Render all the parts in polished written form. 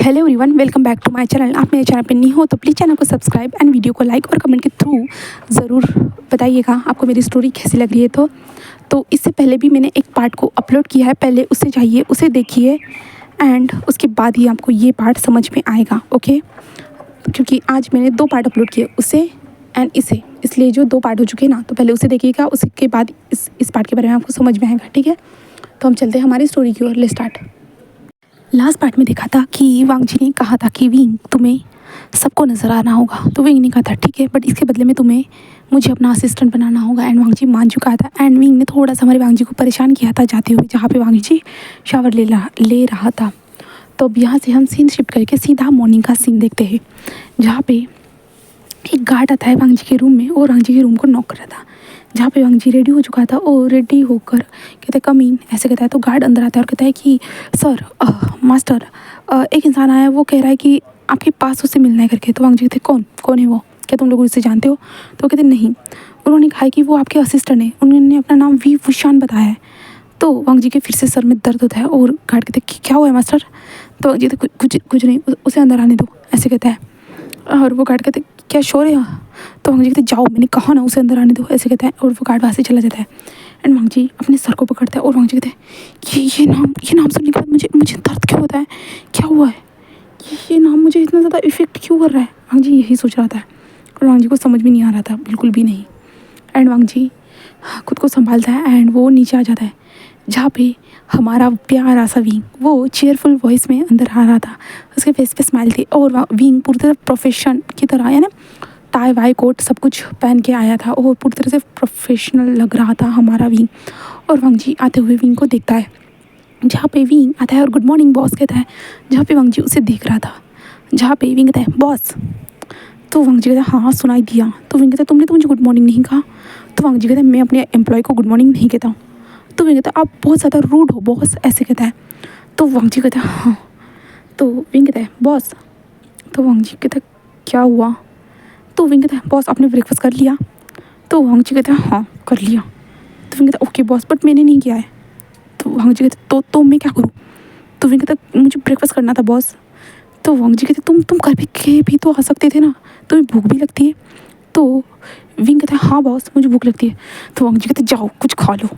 Hello everyone, welcome back to my channel. आप मेरे channel पर न्यू हो तो प्लीज़ चैनल को सब्सक्राइब एंड वीडियो को लाइक और कमेंट के थ्रू ज़रूर बताइएगा आपको मेरी स्टोरी कैसी लग रही है। तो इससे पहले भी मैंने एक पार्ट को अपलोड किया है, पहले उससे जाइए, उसे देखिए एंड उसके बाद ही आपको ये पार्ट समझ में आएगा। ओके, क्योंकि आज मैंने 2 पार्ट अपलोड किए, उसे एंड इसे, इसलिए जो 2 पार्ट हो चुके हैं ना, तो पहले उसे देखिएगा, उसके बाद इस पार्ट के बारे में आपको समझ में आएगा। ठीक है, तो हम चलते हैं हमारी स्टोरी की ओर। Let's start. लास्ट पार्ट में देखा था कि वांग जी ने कहा था कि विंग तुम्हें सबको नज़र आना होगा, तो विंग ने कहा था ठीक है, बट इसके बदले में तुम्हें मुझे अपना असिस्टेंट बनाना होगा। एंड वांग जी मान चुका था एंड विंग ने थोड़ा सा हमारे वांग जी को परेशान किया था जाते हुए, जहाँ पे वांग जी शावर ले रहा था। तो अब यहाँ से हम सीन शिफ्ट करके सीधा मॉर्निंग का सीन देखते हैं, जहाँ पे एक गार्ड आता है वांग जी के रूम में और वांग जी के रूम को नॉक कर रहा था, जहाँ पे वांग जी रेडी हो चुका था और रेडी होकर कहते कम इन ऐसे कहता है। तो गार्ड अंदर आता है और कहता है कि सर मास्टर, एक इंसान आया है, वो कह रहा है कि आपके पास उससे मिलना है करके। तो वांग जी कहते कौन है वो, क्या तुम लोग उससे जानते हो? तो कहते नहीं, उन्होंने कहा कि वो आपके असिस्टेंट है, उन्होंने अपना नाम वी वुशान बताया है। तो वांग जी के फिर से सर में दर्द होता है और गार्ड कहते क्या हुआ है मास्टर? तो वांग जी कहते कुछ नहीं, उसे अंदर आने दो, ऐसे कहता है। और वो गार्ड कहते क्या शोर है? तो वांग जी कहते जाओ, मैंने कहा ना उसे अंदर आने दो, ऐसे कहता है। और वो गार्ड वहाँ से चला जाता है एंड वांग जी अपने सर को पकड़ता है और वांग जी कहते हैं ये नाम सुनने के बाद मुझे दर्द क्यों होता है, क्या हुआ है, ये नाम मुझे इतना ज़्यादा इफेक्ट क्यों कर रहा है? वांग जी यही सोच रहा था और वांग जी को समझ में नहीं आ रहा था, बिल्कुल भी नहीं। एंड वांग जी खुद को संभालता है एंड वो नीचे आ जाता है, जहाँ पे हमारा प्यारा सा विंग वो चेयरफुल वॉइस में अंदर आ रहा था, उसके फेस पे स्माइल थी और विंग पूरी तरह प्रोफेशन की तरह, यानी टाई वाई कोट सब कुछ पहन के आया था और पूरी तरह से प्रोफेशनल लग रहा था हमारा विंग। और वांग जी आते हुए विंग को देखता है, जहाँ पे विंग आता है और गुड मॉर्निंग बॉस कहता है, जहाँ पे वांग जी उसे देख रहा था, जहाँ पे विंग कहता है बॉस। तो वांग जी कहता है हाँ सुनाई दिया। तो विंग कहता है तुमने तो मुझे गुड मॉर्निंग नहीं कहा। तो वांग जी कहता है मैं अपने एम्प्लॉय को गुड मॉर्निंग नहीं कहता हूँ। तो विंग कहता है आप बहुत ज़्यादा रूड हो बॉस, ऐसे कहता है। तो वांग जी कहता है हाँ। तो विंग कहता है बॉस। तो वांग जी कहता है क्या हुआ? तो विंग कहता है बॉस आपने ब्रेकफास्ट कर लिया? तो वांग जी कहता है हाँ कर लिया। तो विंग कहता है ओके बॉस, बट मैंने नहीं किया है। तो वांग जी कहते तो मैं क्या करूँ? तो विंग कहता है मुझे ब्रेकफास्ट करना था बॉस। तो वांग जी कहते तुम कर भी तो आ सकते थे ना, तुम्हें भूख भी लगती है। तो विंग कहता है हाँ बॉस मुझे भूख लगती है। तो वांग जी कहते जाओ कुछ खा लो।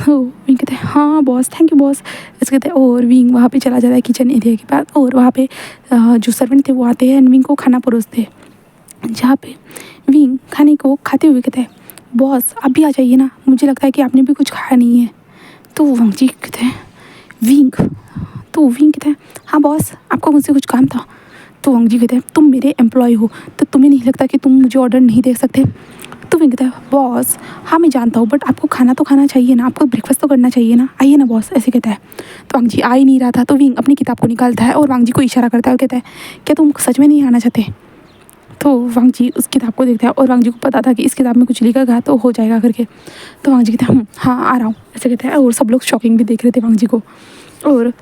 विंग कहते हैं हाँ बॉस थैंक यू बॉस, ऐसे कहते हैं। और विंग वहाँ पे चला जाता है किचन एरिया के पास और वहाँ पे जो सर्वेंट थे वो आते हैं एंड विंग को खाना परोसते हैं, जहाँ पे विंग खाने को खाते हुए कहते हैं बॉस आप भी आ जाइए ना, मुझे लगता है कि आपने भी कुछ खाया नहीं है। तो वांग जी कहते हैं विंग। तो विंग कहते हैं हाँ बॉस आपको मुझसे कुछ काम था। तो वांग जी कहते हैं तुम मेरे एम्प्लॉय हो तो तुम्हें नहीं लगता कि तुम मुझे ऑर्डर नहीं दे सकते? तो विंग कहता है बॉस हाँ मैं जानता हूँ, बट आपको खाना तो खाना चाहिए ना, आपको ब्रेकफास्ट तो करना चाहिए ना, आइए ना बॉस, ऐसे कहता है। तो वांग जी आ ही नहीं रहा था, तो विंग अपनी किताब को निकालता है और वांग जी को इशारा करता है और कहता है क्या तुम सच में नहीं आना चाहते? तो वांग जी उस किताब को देखता है और वांग जी को पता था कि इस किताब में कुछ लिखा गया तो हो जाएगा करके। तो वांग जी कहते हैं हाँ आ रहा हूँ, ऐसे कहता है। और सब लोग शॉकिंग भी देख रहे थे वांग जी को। और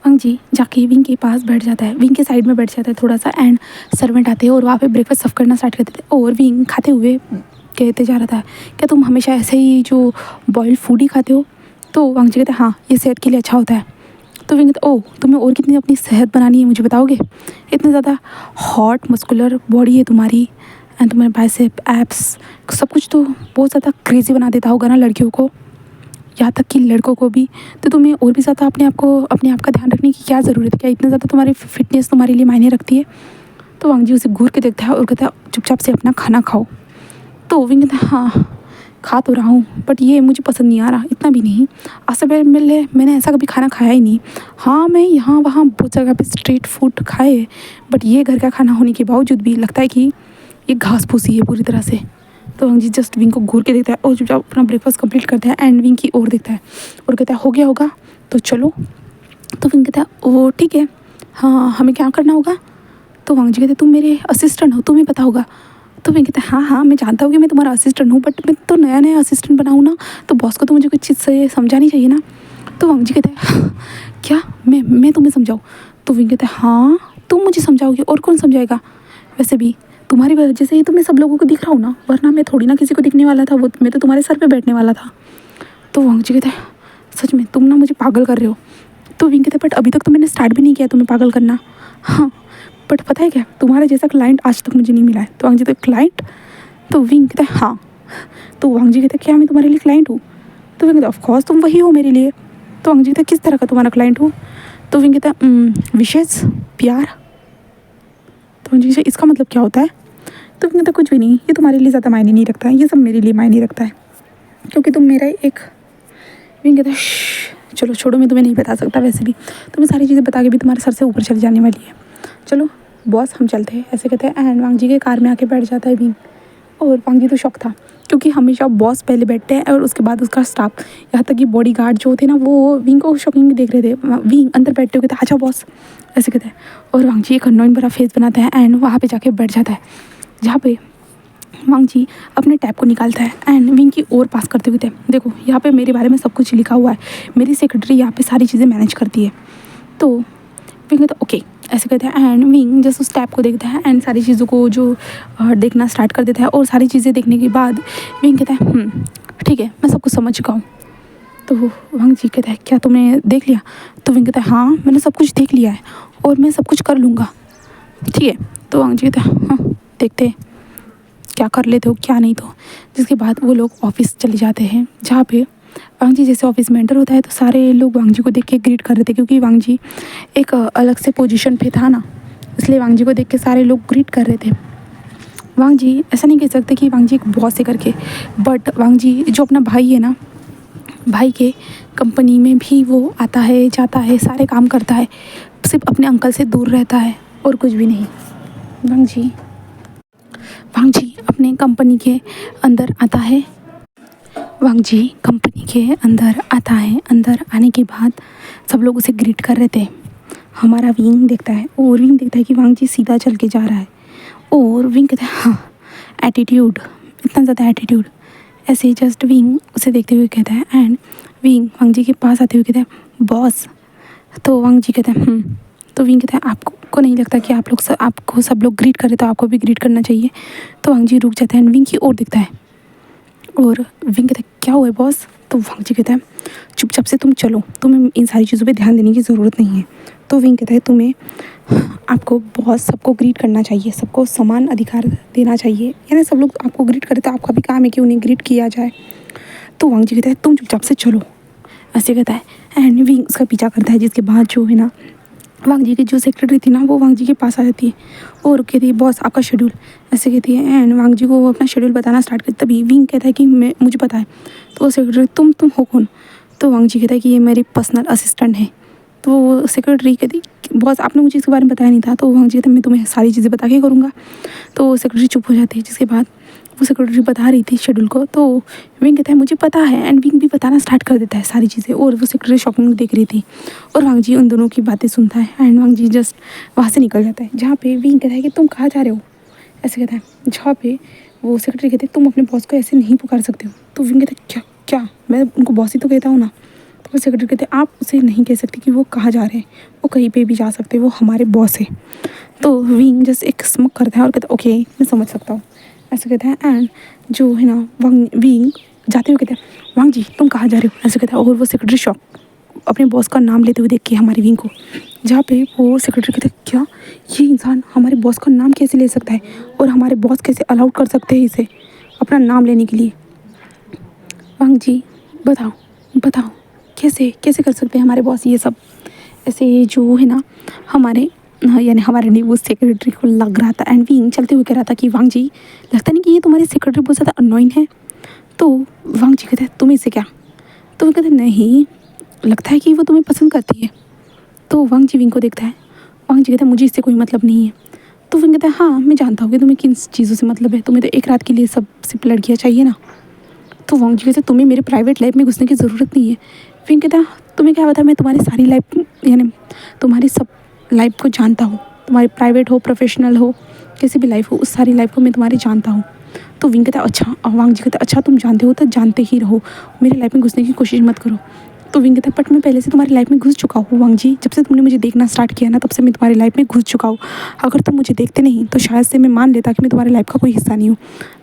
वांग जी जाके विंग के पास बैठ जाता है, विंग के साइड में बैठ जाता है थोड़ा सा एंड सर्वेंट आते हैं और वहाँ पे ब्रेकफास्ट सर्व करना स्टार्ट करते थे। और विंग खाते हुए कहते जा रहा था क्या तुम हमेशा ऐसे ही जो बॉइल्ड फूड ही खाते हो? तो वांग जी कहते हैं हाँ ये सेहत के लिए अच्छा होता है। तो विंग कहते ओह तुम्हें और कितनी अपनी सेहत बनानी है मुझे बताओगे? इतनी ज़्यादा हॉट मस्कुलर बॉडी है तुम्हारी एंड तुम्हारे बाइसेप एब्स सब कुछ तो बहुत ज़्यादा क्रेजी बना देता होगा ना लड़कियों को, यहाँ तक कि लड़कों को भी। तो तुम्हें और भी ज़्यादा अपने आप का ध्यान रखने की क्या ज़रूरत है? क्या इतना ज़्यादा तुम्हारी फिटनेस तुम्हारे लिए मायने रखती है? तो वांग जी उसे घूर के देखता है और कहता है चुपचाप से अपना खाना खाओ। तो विंग कहता है हाँ खा तो रहा हूँ, बट ये मुझे पसंद नहीं आ रहा, इतना भी नहीं। आज से पहले मैंने ऐसा कभी खाना खाया ही नहीं। हाँ मैं यहाँ वहाँ बहुत जगह पे स्ट्रीट फूड खाए, बट ये घर का खाना होने के बावजूद भी लगता है कि ये घास फूसी है पूरी तरह से। तो वांग जी जस्ट विंग को घूर के देखता है और चुपचाप अपना ब्रेकफास्ट कंप्लीट करता है एंड विंग की ओर देखता है और कहता है हो गया होगा तो चलो। तो विंग कहता है ओ ठीक है, हाँ हमें क्या करना होगा? तो वांग जी कहते तुम मेरे असिस्टेंट हो, तुम्हें पता होगा। तो विंग कहता है हाँ मैं जानता हूँ कि मैं तुम्हारा असिस्टेंट हूँ, बट मैं तो नया असिस्टेंट बनाऊँ ना, तो बॉस को तो मुझे कुछ चीज़ से समझानी चाहिए ना। तो वांग जी कहता है क्या मैं तुम्हें समझाऊँ? तो विंग कहता है हाँ तुम मुझे समझाओगे और कौन समझाएगा? वैसे भी तुम्हारी वजह से ही तो मैं सब लोगों को दिख रहा हूँ ना, वरना मैं थोड़ी ना किसी को दिखने वाला था, वो मैं तो तुम्हारे सर पे बैठने वाला था। तो वांग जी कहता है सच में तुम ना मुझे पागल कर रहे हो। तो विंग कहता है बट अभी तक तो मैंने स्टार्ट भी नहीं किया तुम्हें पागल करना। हाँ बट पता है क्या, तुम्हारे जैसा क्लाइंट आज तक मुझे नहीं मिला है। तो वांग जी तो क्लाइंट? तो विंग कहता है हाँ। तो वांग जी कहता है क्या मैं तुम्हारे लिए क्लाइंट हूँ? तो विंग कहता है ऑफकोर्स तुम वही हो मेरे लिए। तो वांग जी कहता है किस तरह का तुम्हारा क्लाइंट हूँ? तो विंग कहता है विशेष प्यार। तो वांग जी कहता है इसका मतलब क्या होता है? तो विंग कहता है कुछ भी नहीं, ये तुम्हारे लिए ज़्यादा मायने नहीं रखता है, ये सब मेरे लिए मायने रखता है क्योंकि तुम मेरा एक। विंग कहता है चलो छोड़ो, मैं तुम्हें नहीं बता सकता, वैसे भी तुम्हें सारी चीज़ें बता के भी तुम्हारे सर से ऊपर चली जाने वाली है। चलो बॉस हम चलते हैं, ऐसे कहते हैं। एंड वांग जी के कार में आके बैठ जाता है विंग। और वांग जी तो शौक था क्योंकि हमेशा बॉस पहले बैठते हैं और उसके बाद उसका स्टाफ, यहाँ तक कि बॉडी गार्ड जो थे ना वो विंग को शॉकिंग देख रहे थे। विंग अंदर बैठते हुए कहते अच्छा बॉस, ऐसे कहते हैं। और वांग जी एक अननोइंग बड़ा फेस बनाता है एंड वहाँ पे जाके बैठ जाता है, जहाँ पे वांग जी अपने टैब को निकालता है एंड विंग की ओर पास करते हुए कहते हैं देखो यहाँ पे मेरे बारे में सब कुछ लिखा हुआ है, मेरी सेक्रेटरी यहाँ पे सारी चीज़ें मैनेज करती है। तो विंग कहता है ओके, ऐसे कहते हैं। एंड विंग जस्ट उस टैब को देखता है एंड सारी चीज़ों को जो देखना स्टार्ट कर देता है। और सारी चीज़ें देखने के बाद विंग कहता है ठीक है मैं सब कुछ समझ चुका हूँ। तो वांग जी कहता है क्या तुमने देख लिया? तो विंग कहता है हाँ मैंने सब कुछ देख लिया है और मैं सब कुछ कर लूँगा, ठीक है। तो वांग जी कहता है हाँ देखते हैं क्या कर लेते हो क्या नहीं। तो जिसके बाद वो लोग ऑफिस चले जाते हैं, जहाँ पे वांग जी जैसे ऑफिस में एंटर होता है तो सारे लोग वांग जी को देख के ग्रीट कर रहे थे क्योंकि वांग जी एक अलग से पोजीशन पे था ना, इसलिए वांग जी को देख के सारे लोग ग्रीट कर रहे थे। वांग जी ऐसा नहीं कह सकते कि वांग जी एक बॉस है करके, बट वांग जी जो अपना भाई है ना, भाई के कंपनी में भी वो आता है जाता है, सारे काम करता है, सिर्फ अपने अंकल से दूर रहता है और कुछ भी नहीं। वांग जी अपने कंपनी के अंदर आता है। वांग जी कंपनी के अंदर आता है। अंदर आने के बाद सब लोग उसे ग्रीट कर रहे थे। हमारा विंग देखता है और विंग देखता है कि वांग जी सीधा चल के जा रहा है। और विंग कहता है हाँ एटीट्यूड, इतना ज़्यादा एटीट्यूड। ऐसे जस्ट विंग उसे देखते हुए कहता है एंड विंग वांग जी के पास आते हुए कहता है बॉस। तो वांग जी कहता है तो विंग कहता है आपको नहीं लगता कि आपको सब लोग ग्रीट करे तो आपको भी ग्रीट करना चाहिए? तो वांग जी रुक जाता है एंड विंग की ओर देखता है और विंग कहता है क्या हुआ है बॉस? तो वांग जी कहता है चुपचाप से तुम चलो, तुम्हें इन सारी चीज़ों पे ध्यान देने की ज़रूरत नहीं है। तो विंग कहता है आपको बॉस सबको ग्रीट करना चाहिए, सबको समान अधिकार देना चाहिए, यानी सब लोग आपको ग्रीट करे तो आपका भी काम है कि उन्हें ग्रीट किया जाए। तो वांग जी कहता है तुम चुपचाप से चलो, ऐसे कहता है। एंड विंग उसका पीछा करता है, जिसके बाद जो है ना वांग जी की जो सेक्रेटरी थी ना वो वांग जी के पास आ जाती है और कहती है बॉस आपका शेड्यूल, ऐसे कहती है। एंड वांग जी को वो अपना शेड्यूल बताना स्टार्ट करती, तभी विंग कहता है कि मुझे पता है। तो वो सेक्रेटरी तुम हो कौन? तो वांग जी कहता है कि ये मेरी पर्सनल असिस्टेंट है। तो वो सेक्रेटरी कहती बॉस आपने मुझे इसके बारे में बताया नहीं था। तो वांग जी कहता है मैं तुम्हें सारी चीज़ें बता के करूँगा। तो सेक्रेटरी चुप हो जाती है, जिसके बाद वो सेक्रेटरी बता रही थी शेड्यूल को। तो विंग कहता है मुझे पता है, एंड विंग भी बताना स्टार्ट कर देता है सारी चीज़ें। और वो सेक्रेटरी शॉकिंग देख रही थी और वांग जी उन दोनों की बातें सुनता है एंड वांग जी जस्ट वहाँ से निकल जाता है, जहाँ पे विंग कहता है कि तुम कहाँ जा रहे हो, ऐसे कहता है। जहाँ पे वो सेक्रेटरी कहते हैं तुम अपने बॉस को ऐसे नहीं पुकार सकते हो। तो विंग कहता है क्या क्या मैं उनको बॉस ही तो कहता हूँ ना। तो वो सेक्रेटरी कहते हैं आप उसे नहीं कह सकते कि वो कहाँ जा रहे हैं, वो कहीं पे भी जा सकते हैं, वो हमारे बॉस है। तो विंग जस्ट एक स्मक करता है और कहता है ओके मैं समझ सकता हूँ, ऐसे कहता है। एंड जो है ना विंग जाते हुए कहता है वांग जी तुम कहाँ जा रहे हो, ऐसे कहता है। और वो सेक्रेटरी शॉक अपने बॉस का नाम लेते हुए देख के हमारे विंग को, जहाँ पे वो सेक्रेटरी कहता है क्या ये इंसान हमारे बॉस का नाम कैसे ले सकता है और हमारे बॉस कैसे अलाउड कर सकते हैं इसे अपना नाम लेने के लिए? वांग जी बताओ कैसे कैसे कर सकते हैं हमारे बॉस ये सब? ऐसे जो है ना हमारे नहीं वो सेक्रेटरी को लग रहा था। एंड विंग चलते हुए कह रहा था कि वांग जी लगता नहीं कि ये तुम्हारी सेक्रेटरी बहुत ज़्यादा अननोइंग है। तो वांग जी कहते हैं तुम्हें इससे क्या? तो वो कहते हैं नहीं लगता है कि वो तुम्हें पसंद करती है। तो वांग जी विंग को देखता है, वांग जी कहते हैं मुझे इससे कोई मतलब नहीं है। तो विंग कहता है हाँ मैं जानता हूँ कि तुम्हें किन चीज़ों से मतलब है, तुम्हें तो एक रात के लिए सब सिर्फ लड़कियाँ चाहिए ना। तो वांग जी कहते हैं तुम्हें मेरे प्राइवेट लाइफ में घुसने की ज़रूरत नहीं है। विंग कहता है तुम्हें क्या पता मैं तुम्हारी सारी लाइफ तुम्हारी सब लाइफ को जानता हूँ, तुम्हारी प्राइवेट हो प्रोफेशनल हो कैसी भी लाइफ हो उस सारी लाइफ को मैं तुम्हारी जानता हूँ। तो विंग कहता है अच्छा, और वांग जी कहता है अच्छा तुम जानते हो तो जानते ही रहो, मेरी लाइफ में घुसने की कोशिश मत करो। तो विंग कहता है बट मैं पहले से तुम्हारी लाइफ में घुस चुका हूँ वांग जी, जब से तुमने मुझे देखना स्टार्ट किया ना तब से मैं तुम्हारी लाइफ में घुस चुका हूँ। अगर तुम मुझे देखते नहीं तो शायद से मैं मान लेता कि मैं तुम्हारी लाइफ का कोई हिस्सा नहीं हूँ,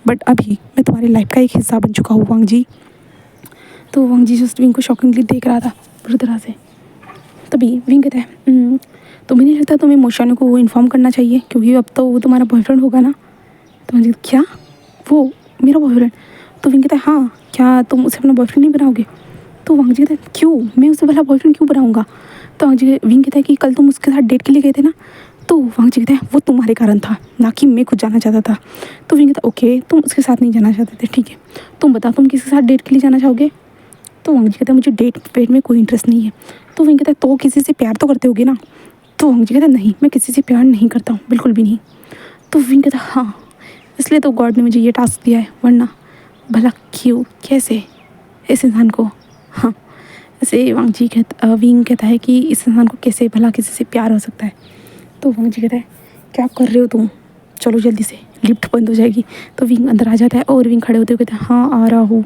बट अभी मैं तुम्हारी लाइफ का एक हिस्सा बन चुका हूँ वांग जी। तो वांग जी जस्ट विंग को शॉकिंगली देख रहा था बुरी तरह से। तभी विंग कहता है तुम्हें नहीं लगता तुम्हें मोशानो को इन्फॉर्म करना चाहिए, क्योंकि अब तो वो तुम्हारा बॉयफ्रेंड होगा ना। तो वांगजी क्या, वो मेरा बॉयफ्रेंड? तो विंग कहता है हाँ, क्या तुम उसे अपना बॉयफ्रेंड नहीं बनाओगे? तो वांगजी कहता है क्यों, मैं उसे भला बॉयफ्रेंड क्यों बनाऊंगा? तो विंग कहता है कि कल तुम उसके साथ डेट के लिए गए थे ना। तो वांगजी कहता है वो तुम्हारे कारण था, ना कि मैं खुद जाना चाहता था। तो विंग कहता है ओके, तुम उसके साथ नहीं जाना चाहते थे, ठीक है, तुम बताओ तुम किसके साथ डेट के लिए जाना चाहोगे? तो वांगजी कहता है मुझे डेट वेट में कोई इंटरेस्ट नहीं है। तो विंग कहता है तो किसी से प्यार तो करते होगे ना। तो वांगजी कहता है नहीं, मैं किसी से प्यार नहीं करता हूँ, बिल्कुल भी नहीं। तो विंग कहता है हाँ, इसलिए तो गॉड ने मुझे ये टास्क दिया है, वरना भला क्यों, कैसे इस इंसान को, हाँ ऐसे विंग कहता है कि इस इंसान को कैसे भला किसी से प्यार हो सकता है। तो वांगजी कहता है क्या कर रहे हो तुम, चलो जल्दी से, लिफ्ट बंद हो जाएगी। तो विंग अंदर आ जाता है और विंग खड़े होते हुए कहते हैं हाँ आ रहा हूँ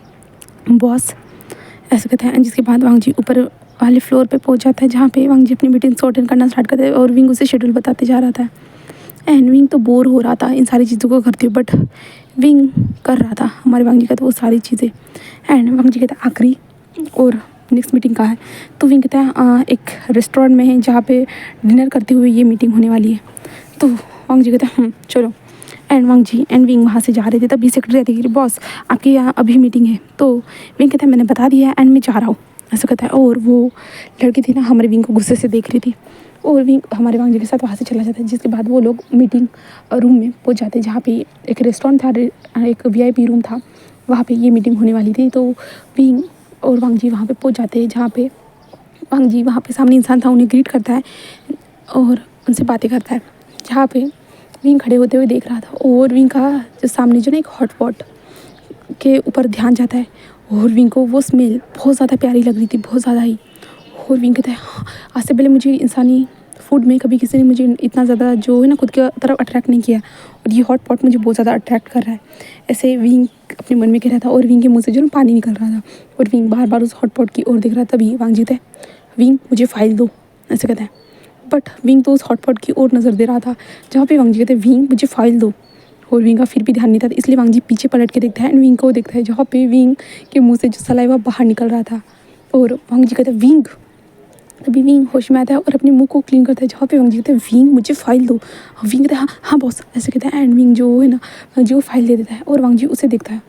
बॉस, ऐसे कहता है। जिसके बाद वांगजी ऊपर वाले फ्लोर पे पहुंच जाता है, जहाँ पे वांगजी अपनी मीटिंग को अटेंड करना स्टार्ट करता है और विंग उसे शेड्यूल बताते जा रहा था। एंड विंग तो बोर हो रहा था इन सारी चीज़ों को करते हुए, बट विंग कर रहा था हमारे वांगजी का तो वो सारी चीज़ें। एंड वांगजी कहता है आखिरी और नेक्स्ट मीटिंग कहाँ है? तो विंग कहता है एक रेस्टोरेंट में है, जहाँ पे डिनर करते हुए ये मीटिंग होने वाली है। तो वांगजी कहता है चलो। एंड वांगजी एंड विंग वहाँ से जा रहे थे, तभी सेक्रेटरी आती है कि बॉस आपके यहाँ अभी मीटिंग है। तो विंग कहता है मैंने बता दिया है एंड मैं जा रहा हूँ, ऐसा कहता है। और वो लड़की थी ना हमारे विंग को गुस्से से देख रही थी, और विंग हमारे वांगजी के साथ वहाँ से चला जाता है। जिसके बाद वो लोग मीटिंग रूम में पहुँच जाते हैं, जहाँ पे एक रेस्टोरेंट था, एक VIP रूम था, वहाँ पे ये मीटिंग होने वाली थी। तो विंग और वांगजी वहाँ पे पहुँच जाते हैं, जहाँ पे वांगजी वहाँ पे सामने इंसान था उन्हें ग्रीट करता है और उनसे बातें करता है, जहाँ पे विंग खड़े होते हुए देख रहा था। और विंग का जो सामने जो ना एक हॉटपॉट के ऊपर ध्यान जाता है, और विंग को वो स्मेल बहुत ज़्यादा प्यारी लग रही थी, बहुत ज़्यादा ही। और विंग कहता है हाँ, आज से पहले मुझे इंसानी फूड में कभी किसी ने मुझे इतना ज़्यादा जो है ना खुद की तरफ अट्रैक्ट नहीं किया, और ये हॉट पॉट मुझे बहुत ज़्यादा अट्रैक्ट कर रहा है, ऐसे विंग अपने मन में कह रहा था। और विंग के मुँह से जो ना पानी निकल रहा था, और विंग बार बार उस हॉट पॉट की ओर देख रहा था। तभी वांगजी कहता है विंग मुझे फाइल दो, ऐसे कहता है। बट विंग तो उस हॉट पॉट की ओर नज़र दे रहा था, जहाँ पे वांगजी कहते हैं विंग मुझे फाइल दो। और विंग का फिर भी ध्यान नहीं था, इसलिए वांगजी पीछे पलट के देखता है एंड विंग को देखता है, जहाँ पे विंग के मुँह से जो सलाइवा बाहर निकल रहा था। और वांगजी कहते हैं विंग, तभी विंग होश में आता है और अपने मुंह को क्लीन करता है, जहाँ पे वांगजी कहते हैं विंग मुझे फाइल दो। विंग कहता है हाँ हाँ बॉस, ऐसे कहता है। एंड विंग जो है ना वांगजी को फाइल दे देता है, और वांगजी उसे देखता है।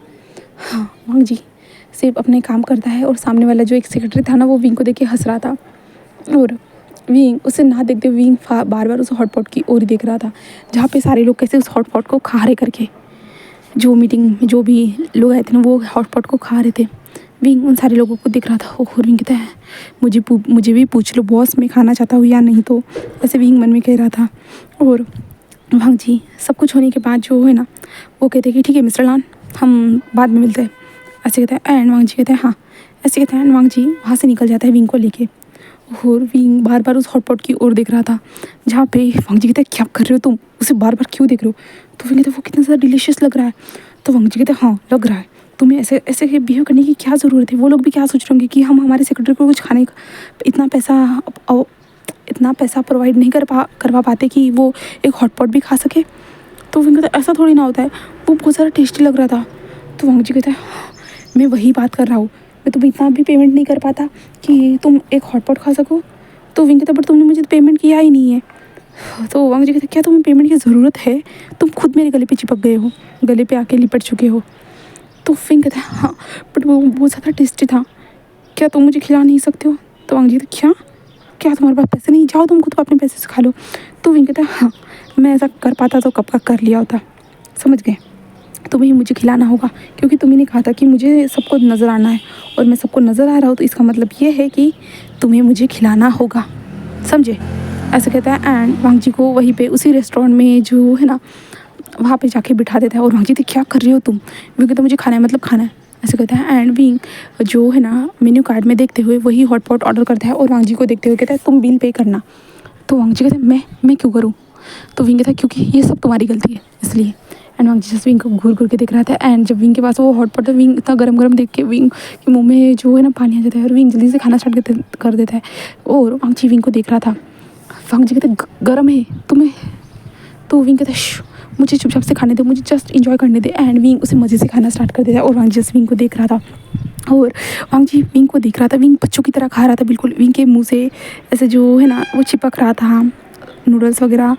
हाँ, वांगजी सिर्फ अपने काम करता है, और सामने वाला जो एक सेक्रेटरी था ना वो विंग को देख के हंस रहा था, और विंग उसे ना देखते हुए विंग बार बार उस हॉटपॉट की ओर ही देख रहा था, जहाँ पे सारे लोग कैसे उस हॉटपॉट को खा रहे करके। जो मीटिंग में जो भी लोग आए थे ना वो हॉटपॉट को खा रहे थे। विंग उन सारे लोगों को दिख रहा था, और विंग कहता है मुझे भी पूछ लो बॉस, मैं खाना चाहता हूँ या नहीं। तो ऐसे विंग मन में कह रहा था। और वांगजी सब कुछ होने के बाद जो है ना वो कहते हैं कि ठीक है मिस्टर लान, हम बाद में मिलते हैं, ऐसे कहता है। एंड वांगजी कहता है हाँ, ऐसे कहता है। एंड वांगजी वहाँ से निकल जाता है विंग को लेके, और विंग बार बार उस हॉटपॉट की ओर देख रहा था, जहाँ पे वांगजी कहता है क्या कर रहे हो तुम, उसे बार बार क्यों देख रहे हो? तो विंग कहता है वो कितना ज़्यादा डिलीशियस लग रहा है। तो वांगजी कहता है हाँ लग रहा है, तुम्हें ऐसे ऐसे बिहेव करने की क्या ज़रूरत है? वो लोग भी क्या सोच रहे होंगे कि हम हमारे सेक्रेटरी को कुछ खाने का इतना पैसा प्रोवाइड नहीं करवा पाते कि वो एक हॉटपॉट भी खा सके। तो विंग कहता है ऐसा थोड़ी ना होता है, वो बहुत ज़्यादा टेस्टी लग रहा था। तो वांगजी कहता है मैं वही बात कर रहा हूँ, मैं तुम्हें इतना भी पेमेंट नहीं कर पाता कि तुम एक हॉटपॉट खा सको। तो विंग कहता है बट तुमने मुझे पेमेंट किया ही नहीं है। तो वांगजी कहता है क्या तुम्हें पेमेंट की ज़रूरत है? तुम खुद मेरे गले पे चिपक गए हो, गले पे आके लिपट चुके हो। तो विंग कहता है हाँ बट वो बहुत ज़्यादा टेस्टी था, क्या तुम मुझे खिला नहीं सकते हो? तो वांगजी कहता है क्या तुम्हारे पास पैसे नहीं, जाओ तुम खुद अपने पैसे से खा लो। तो विंग कहता है हाँ, मैं ऐसा कर पाता तो कब का कर लिया होता, समझ गए? तुम्हें मुझे खिलाना होगा, क्योंकि तुम्ही ने कहा था कि मुझे सबको नज़र आना है, और मैं सबको नज़र आ रहा हूँ, तो इसका मतलब ये है कि तुम्हें मुझे खिलाना होगा, समझे? ऐसे कहता है। एंड वांगजी को वहीं पे उसी रेस्टोरेंट में जो है ना वहाँ पे जाके बिठा देता है, और वांगजी तो क्या कर रहे हो तुम? विंग कहता है मुझे खाना है मतलब खाना है, ऐसे कहता है। एंड विंग जो है ना मेन्यू कार्ड में देखते हुए वही हॉटपॉट ऑर्डर करता है, और वांगजी को देखते हुए कहता है तुम बिल पे करना। तो वांगजी कहता है मैं क्यों करूँ? तो विंग कहता है क्योंकि ये सब तुम्हारी गलती है इसलिए। एंड वांगजी जस्ट विंग को घूर घूर के देख रहा था। एंड जब विंग के पास वो हॉटपॉट है, विंग इतना गरम देख के विंग के मुंह में जो है ना पानी आ जाता है, और विंग जल्दी से खाना स्टार्ट कर देता है। और वांगजी विंग को देख रहा था। वांगजी कहते गर्म है तुम्हें? तो विंग कहता है मुझे चुपचाप से खाने दे, मुझे जस्ट इंजॉय करने दे। एंड विंग उसे मज़े से खाना स्टार्ट कर देता है, और वांगजी जस्ट विंग को देख रहा था। और वांग जी विंग को देख रहा था। विंग बच्चों की तरह खा रहा था बिल्कुल। विंग के मुंह से ऐसे जो है ना वो चिपक रहा था नूडल्स वगैरह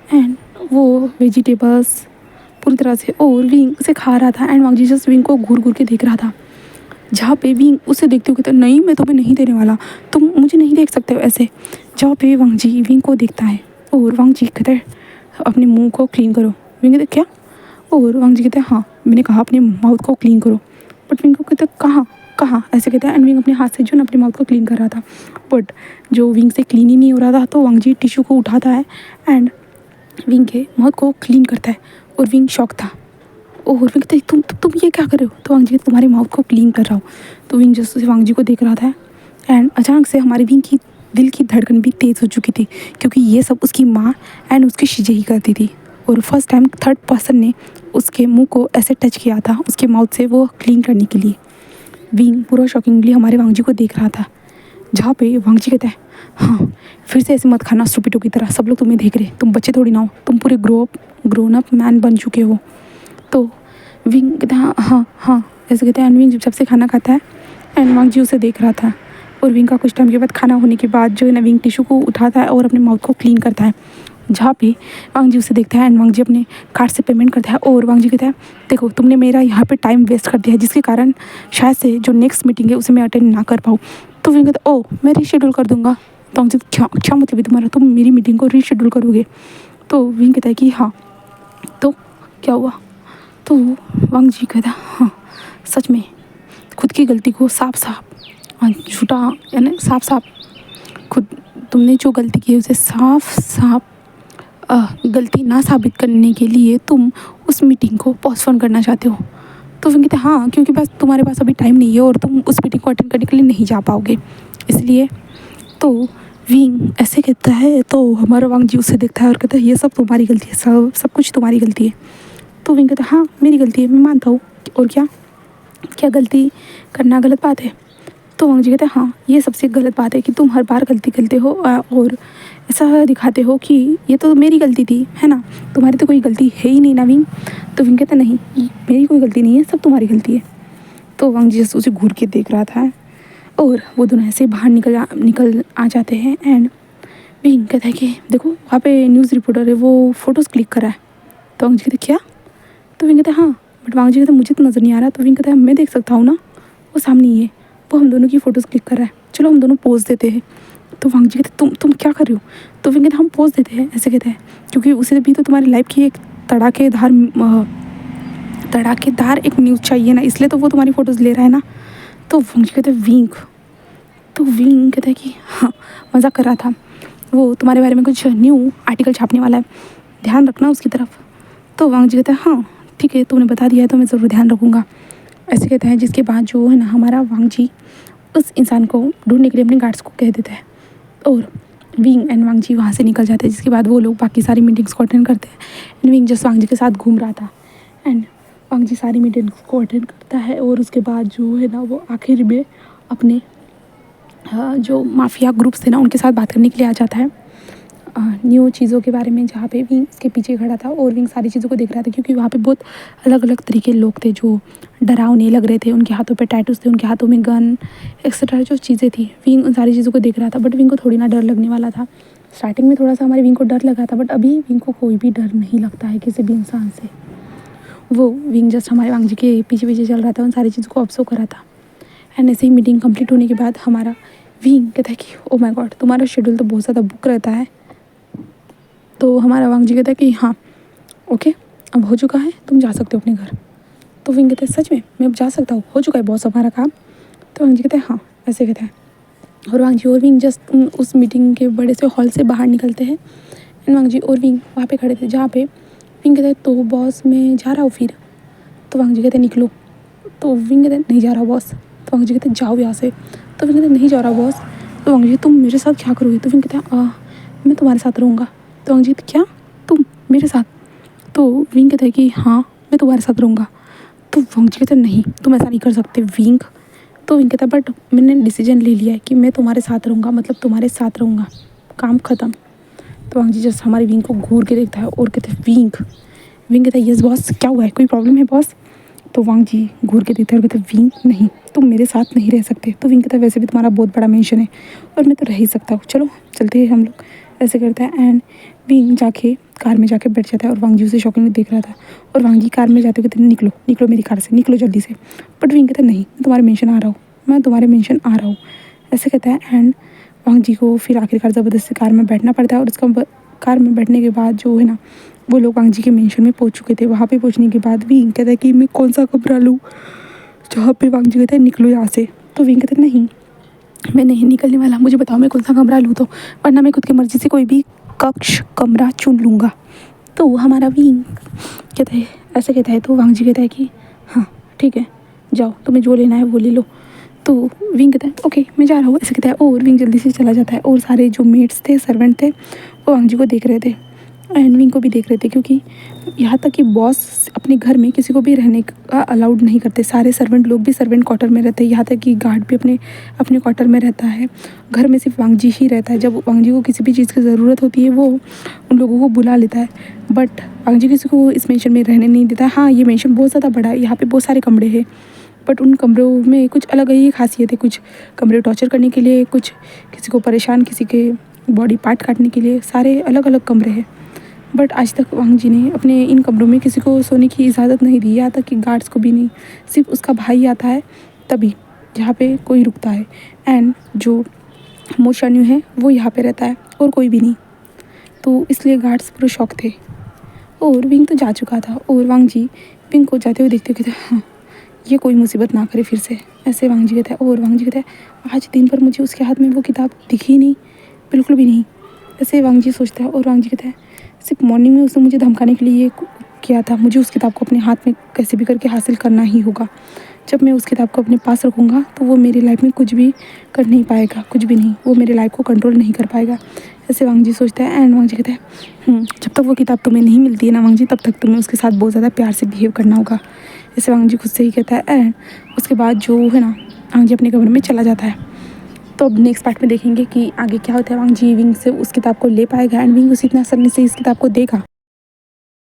एंड वो वेजिटेबल्स पूरी तरह से, और विंग उसे खा रहा था। And Wang Ji just Wing को घूर घूर के देख रहा था। जहाँ पे विंग उसे देखते हुए कहता नहीं मैं तुम्हें नहीं देने वाला, तुम मुझे नहीं देख सकते हो ऐसे। जहाँ पे वांग जी विंग को देखता है और वांग जी कहता है अपने मुंह को क्लीन करो। विंग कहता क्या? और वांग जी कहते हैं हाँ मैंने कहा अपने माउथ को क्लीन करो। बट विंग को कहते कहाँ कहाँ ऐसे कहता है। एंड विंग अपने हाथ से जो ना अपने माउथ को क्लीन कर रहा था, बट जो विंग से क्लीन ही नहीं हो रहा था। तो वांग जी टिश्यू को उठाता है एंड विंग के माउथ को क्लीन करता है। और विंग शॉक था। और विंग कहता है तुम ये क्या कर रहे हो? तो वांग जी तुम्हारे माउथ को क्लीन कर रहा हूँ। तो विंग जस्ट वांग जी को देख रहा था एंड अचानक से हमारी विंग की दिल की धड़कन भी तेज़ हो चुकी थी, क्योंकि ये सब उसकी माँ एंड उसकी शीजे ही करती थी। और फर्स्ट टाइम थर्ड पर्सन ने उसके मुंह को ऐसे टच किया था उसके माउथ से वो क्लीन करने के लिए। विंग पूरा शॉकिंगली हमारे वांग जी को देख रहा था। जहाँ पे वांग जी कहता है हाँ फिर से ऐसे मत खाना स्टूपिडो की तरह, सब लोग तुम्हें देख रहे, तुम बच्चे थोड़ी ना हो, तुम पूरे ग्रोन अप मैन बन चुके हो। तो विंग कहता है हाँ हाँ ऐसे कहते हैं। एंड विंग जब से खाना खाता है एंड वांग जी उसे देख रहा था। और विंग का कुछ टाइम के बाद खाना होने के बाद जो है ना विंग टिश्यू को उठाता है और अपने माउथ को क्लीन करता है। जहाँ पे वांग जी उसे देखता है एंड वांग जी अपने कार्ड से पेमेंट करता है। और वांग जी कहता है देखो तुमने मेरा यहाँ पे टाइम वेस्ट कर दिया है, जिसके कारण शायद से जो नेक्स्ट मीटिंग है उसे मैं अटेंड ना कर पाऊँ। तो विंग कहता है ओ मैं रीशेड्यूल कर दूंगा। तो वांग जी क्या क्या मतलब है तुम्हारा, तुम मेरी मीटिंग को रीशेड्यूल करोगे? तो विंग कहता है कि हाँ। तो क्या हुआ? तो वांग जी कहता हाँ सच में खुद की गलती को साफ साफ झूठा यानी साफ साफ खुद तुमने जो गलती की है उसे साफ साफ गलती ना साबित करने के लिए तुम उस मीटिंग को पोस्टपोन करना चाहते हो। तो फिर कहते हाँ क्योंकि बस तुम्हारे पास अभी टाइम नहीं है और तुम उस मीटिंग को अटेंड करने के लिए नहीं जा पाओगे इसलिए। तो विंग ऐसे कहता है। तो हमारा वांग जी उसे देखता है और कहता है ये सब तुम्हारी गलती है, सब कुछ तुम्हारी गलती है। तो विंग कहता है हाँ मेरी गलती है, मैं मानता हूँ, और क्या क्या गलती करना गलत बात है? तो वांग जी कहते हैं हाँ ये सबसे गलत बात है कि तुम हर बार गलती करते हो और ऐसा दिखाते हो कि ये तो मेरी गलती थी, है ना, तुम्हारी तो कोई गलती है ही नहीं ना विंग। तो विंग कहता नहीं मेरी कोई गलती नहीं है, सब तुम्हारी गलती है। तो वांग जी उसे घूर के देख रहा था और वो दोनों ऐसे बाहर निकल आ जाते हैं। एंड विंग कहता है कि देखो वहाँ पे न्यूज़ रिपोर्टर है वो फ़ोटोज़ क्लिक कर रहा है। तो वांग जी कहते क्या? तो विंग कहता है हाँ, बट वांग जी कहता मुझे तो नज़र नहीं आ रहा। तो विंग कहता है मैं देख सकता हूँ ना, वो सामने ही है, वो हम दोनों की फ़ोटोज़ क्लिक कर रहा है, चलो हम दोनों पोज देते हैं। तो वांग जी कहते तुम क्या कर रहे हो? तो विंग कहता हम पोज देते हैं, ऐसे कहते हैं क्योंकि उसे भी तो तुम्हारी लाइफ की एक तड़ाकेदार एक न्यूज़ चाहिए ना, इसलिए तो वो तुम्हारी फ़ोटोज़ ले रहा है ना। तो वांग जी कहते विंग, तो विंग कहता है कि हाँ मज़ाक कर रहा था, वो तुम्हारे बारे में कुछ न्यू आर्टिकल छापने वाला है, ध्यान रखना उसकी तरफ। तो वांग जी कहता है हाँ ठीक है तुमने बता दिया है तो मैं ज़रूर ध्यान रखूँगा, ऐसे कहते हैं। जिसके बाद जो है ना हमारा वांग जी उस इंसान को ढूंढने के लिए अपने गार्ड्स को कह देता है और विंग एंड वांग जी वहाँ से निकल जाते हैं। जिसके बाद वो लोग बाकी सारी मीटिंग्स को अटेंड करते हैं एंड विंग जस्ट वांग जी के साथ घूम रहा था एंड वांग जी सारी मीटिंग्स को अटेंड करता है। और उसके बाद जो है ना वो आखिर में अपने जो माफिया ग्रुप्स थे ना उनके साथ बात करने के लिए आ जाता है न्यू चीज़ों के बारे में, जहाँ पे विंग उसके पीछे खड़ा था और विंग सारी चीज़ों को देख रहा था क्योंकि वहाँ पे बहुत अलग अलग तरीके के लोग थे जो डरावने लग रहे थे, उनके हाथों पे टैटूज थे, उनके हाथों में गन एक्सेट्रा जो चीज़ें थी। विंग उन सारी चीज़ों को देख रहा था बट विंग को थोड़ी ना डर लगने वाला था। स्टार्टिंग में थोड़ा सा हमारे विंग को डर लगा था बट अभी विंग को कोई भी डर नहीं लगता है किसी भी इंसान से। वो विंग जस्ट हमारे वांग जी के पीछे पीछे चल रहा था, उन सारी चीज़ों को ऑब्जर्व कर रहा था। एंड ऐसे ही मीटिंग कंप्लीट होने के बाद हमारा विंग कहता है कि ओ माय गॉड तुम्हारा शेड्यूल तो बहुत ज़्यादा बुक रहता है। तो हमारा वांग जी कहता है कि हाँ ओके अब हो चुका है, तुम जा सकते हो अपने घर। तो विंग कहता है सच में मैं अब जा सकता हूँ, हो चुका है बॉस हमारा काम। तो वांग जी कहते हैं हाँ, ऐसे कहते हैं। और वांग जी और विंग जस्ट उस मीटिंग के बड़े से हॉल से बाहर निकलते हैं एंड वांग जी और विंग वहाँ पे खड़े थे जहाँ पे विंग कहते हैं तो बॉस मैं जा रहा हूँ फिर। तो वांग जी कहते हैं निकलो। तो विंग कहते हैं नहीं जा रहा बॉस। तो वांग जी कहते हैं जाओ यहाँ से। तो विंग कहते हैं नहीं जा रहा बॉस। तो वांग जी तुम मेरे साथ क्या करोगे? तो विंग कहते हैं मैं तुम्हारे साथ रहूँगा। तो वांग जी क्या तुम मेरे साथ? तो विंग कहता है कि हाँ मैं तुम्हारे साथ रहूँगा। तो वांग जी कहते हैं नहीं तुम ऐसा नहीं कर सकते विंग। तो विंग कहता है बट मैंने डिसीजन ले लिया है कि मैं तुम्हारे साथ रहूँगा, मतलब तुम्हारे साथ रहूँगा, काम ख़त्म। तो वांग जी जस्ट हमारे विंग को घूर के देखता है और कहते हैं विंग। विंग कहता है यस बॉस क्या हुआ है, कोई प्रॉब्लम है बॉस? तो वांग जी घूर के देखते हैं और कहते हैं विंग नहीं, तुम मेरे साथ नहीं रह सकते। तो विंग कहता है वैसे भी तुम्हारा बहुत बड़ा मेंशन है और मैं तो रह ही सकता हूँ, चलो चलते हैं हम लोग। ऐसे करता है एंड विंग जाके कार में जाके बैठ जाता है और वांग जी उसे शॉकिंग में देख रहा था। और वांग जी कार में जाते हुए कहते हैं निकलो निकलो मेरी कार से, निकलो जल्दी से। बट विंग कहता है नहीं, मैं तुम्हारे मेंशन आ रहा हूँ, मैं तुम्हारे मेंशन आ रहा हूँ। ऐसे कहता है एंड वांग जी को फिर आखिरकार ज़बरदस्ती कार में बैठना पड़ता है। और उसका कार में बैठने के बाद जो है ना, वो लोग वांग जी के मेंशन में पहुंच चुके थे। वहाँ पे पहुंचने के बाद विंग कहता है कि मैं कौन सा कमरा लूँ, जहाँ पे वांग जी कहते हैं निकलो यहाँ से। तो विंग कहते हैं नहीं, मैं नहीं निकलने वाला, मुझे बताओ मैं कौन सा कमरा लूँ, तो वरना मैं खुद की मर्ज़ी से कोई भी कक्ष कमरा चुन लूँगा। तो हमारा विंग कहता है ऐसे कहता है। तो वांग जी कहता है कि हाँ ठीक है, जाओ तुम्हें जो लेना है वो ले लो। तो विंग कहता है ओके मैं जा रहा हूँ, ऐसे कहता है। और विंग जल्दी से चला जाता है और सारे जो मेट्स थे, सर्वेंट थे, वो वांग जी को देख रहे थे एंड विंग को भी देख रहे थे, क्योंकि यहाँ तक कि बॉस अपने घर में किसी को भी रहने का अलाउड नहीं करते। सारे सर्वेंट लोग भी सर्वेंट क्वार्टर में रहते हैं, यहाँ तक कि गार्ड भी अपने अपने क्वार्टर में रहता है। घर में सिर्फ वांग जी ही रहता है। जब वांग जी को किसी भी चीज़ की ज़रूरत होती है वो उन लोगों को बुला लेता है। बट वांग जी किसी को इस मेंशन में रहने नहीं देता। हाँ, ये मेंशन बहुत ज़्यादा बड़ा है, यहाँ पे बहुत सारे कमरे हैं, बट उन कमरों में कुछ अलग ही खासियत है। कुछ कमरे टॉर्चर करने के लिए, कुछ किसी को परेशान, किसी के बॉडी पार्ट काटने के लिए, सारे अलग अलग कमरे हैं। बट आज तक वांग जी ने अपने इन कमरों में किसी को सोने की इजाज़त नहीं दी, यहाँ तक कि गार्ड्स को भी नहीं। सिर्फ उसका भाई आता है तभी यहाँ पे कोई रुकता है एंड जो मोशान्यू है वो यहाँ पे रहता है और कोई भी नहीं। तो इसलिए गार्ड्स पूरे शौक थे। और विंग तो जा चुका था और वांग जी विंग को जाते हुए देखते हुए कहते हाँ ये कोई मुसीबत ना करे फिर से, ऐसे वांग जी कहता है। और वांग जी कहता है आज दिन भर मुझे उसके हाथ में वो किताब दिखी नहीं, बिल्कुल भी नहीं, ऐसे वांग जी सोचता है। और वांग जी कहता है सिर्फ मॉर्निंग में उसने मुझे धमकाने के लिए ये किया था, मुझे उस किताब को अपने हाथ में कैसे भी करके हासिल करना ही होगा। जब मैं उस किताब को अपने पास रखूँगा तो वो मेरी लाइफ में कुछ भी कर नहीं पाएगा, कुछ भी नहीं, वो मेरी लाइफ को कंट्रोल नहीं कर पाएगा, ऐसे वांग जी सोचता है। एंड वांग जी कहता है जब तक वो किताब तुम्हें नहीं मिलती है ना वांग जी, तब तक तुम्हें उसके साथ बहुत ज़्यादा प्यार से बिहेव करना होगा, ऐसे वांग जी खुद से ही कहता है। एंड उसके बाद जो है ना वांग जी अपने कमरे में चला जाता है। तो अब नेक्स्ट पार्ट में देखेंगे कि आगे क्या होता है। वांग जी विंग से उस किताब को ले पाएगा एंड विंग उसे इतना आसानी से इस किताब को देगा।